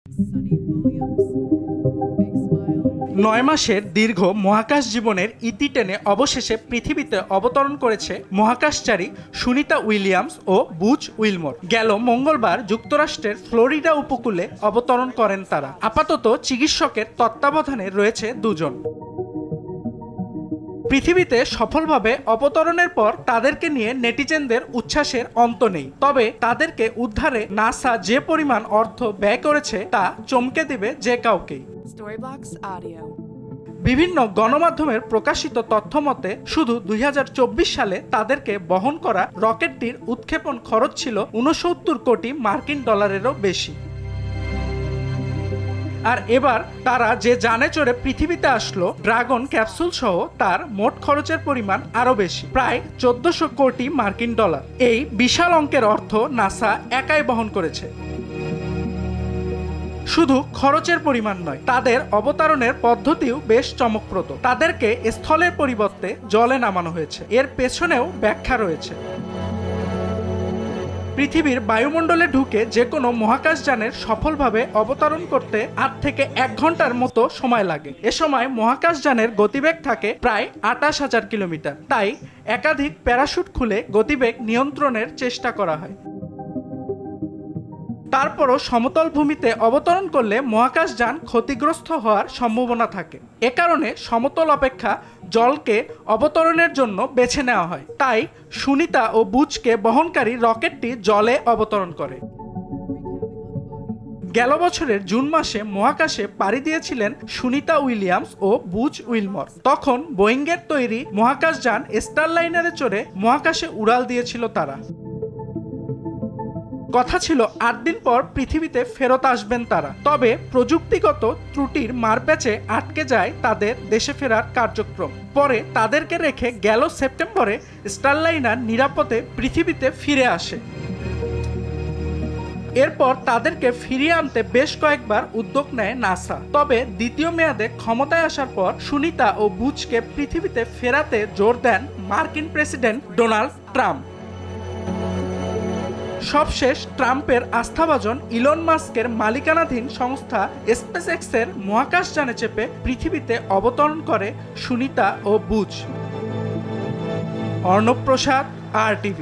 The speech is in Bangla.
9 মাসের দীর্ঘ মহাকাশ জীবনের ইতি টেনে অবশেষে পৃথিবীতে অবতরণ করেছে মহাকাশচারী সুনিতা উইলিয়ামস ও বুচ উইলমোর। গেল মঙ্গলবার যুক্তরাষ্ট্রের ফ্লোরিডা উপকূলে অবতরণ করেন তারা। আপাতত চিকিৎসকের তত্ত্বাবধানে রয়েছে দুজন। পৃথিবীতে সফলভাবে অবতরণের পর তাদেরকে নিয়ে নেটিজেনদের উচ্ছ্বাসের অন্ত নেই। তবে তাদেরকে উদ্ধারে নাসা যে পরিমাণ অর্থ ব্যয় করেছে তা চমকে দেবে যে কাউকেই। বিভিন্ন গণমাধ্যমের প্রকাশিত তথ্য মতে শুধু 2024 সালে তাদেরকে বহন করা রকেটটির উৎক্ষেপণ খরচ ছিল 69 কোটি মার্কিন ডলারেরও বেশি। আর এবার তারা যে যানে চড়ে পৃথিবীতে আসলো, ড্রাগন ক্যাপসুল সহ তার মোট খরচের পরিমাণ আরও বেশি, প্রায় 1400 কোটি মার্কিন ডলার। এই বিশাল অঙ্কের অর্থ নাসা একাই বহন করেছে। শুধু খরচের পরিমাণ নয়, তাদের অবতরণের পদ্ধতিও বেশ চমকপ্রদ। তাদেরকে স্থলের পরিবর্তে জলে নামানো হয়েছে। এর পেছনেও ব্যাখ্যা রয়েছে। পৃথিবীর বায়ুমণ্ডলে ঢুকে যে কোনো মহাকাশযানের সফলভাবে অবতরণ করতে 8 থেকে 1 ঘন্টার মতো সময় লাগে। এ সময় মহাকাশযানের গতিবেগ থাকে প্রায় 28,000 কিলোমিটার। তাই একাধিক প্যারাশুট খুলে গতিবেগ নিয়ন্ত্রণের চেষ্টা করা হয়। তারপরও সমতল ভূমিতে অবতরণ করলে মহাকাশযান ক্ষতিগ্রস্ত হওয়ার সম্ভাবনা থাকে। এ কারণে সমতল অপেক্ষা জলকে অবতরণের জন্য বেছে নেওয়া হয়। তাই সুনিতা ও বুচকে বহনকারী রকেটটি জলে অবতরণ করে। গেল বছরের জুন মাসে মহাকাশে পাড়ি দিয়েছিলেন সুনিতা উইলিয়ামস ও বুচ উইলমর। তখন বোয়িংয়ের তৈরি মহাকাশযান স্টারলাইনারে চড়ে মহাকাশে উড়াল দিয়েছিল তারা। কথা ছিল 8 দিন পর পৃথিবীতে ফেরত আসবেন তারা। তবে প্রযুক্তিগত ত্রুটির মারপ্যাচে আটকে যায় তাদের দেশে ফেরার কার্যক্রম। পরে তাদেরকে রেখে গেল সেপ্টেম্বরে স্টারলাইনার নিরাপদে পৃথিবীতে ফিরে আসে। এরপর তাদেরকে ফিরিয়ে আনতে বেশ কয়েকবার উদ্যোগ নেয় নাসা। তবে দ্বিতীয় মেয়াদে ক্ষমতায় আসার পর সুনিতা ও বুচকে পৃথিবীতে ফেরাতে জোর দেন মার্কিন প্রেসিডেন্ট ডোনাল্ড ট্রাম্প। সবশেষ ট্রাম্পের আস্থাভাজন ইলন মাস্কের মালিকানাধীন সংস্থা স্পেসএক্সের মহাকাশযানে চেপে পৃথিবীতে অবতরণ করে সুনিতা ও বুচ। অর্ণব প্রসাদ, RTV।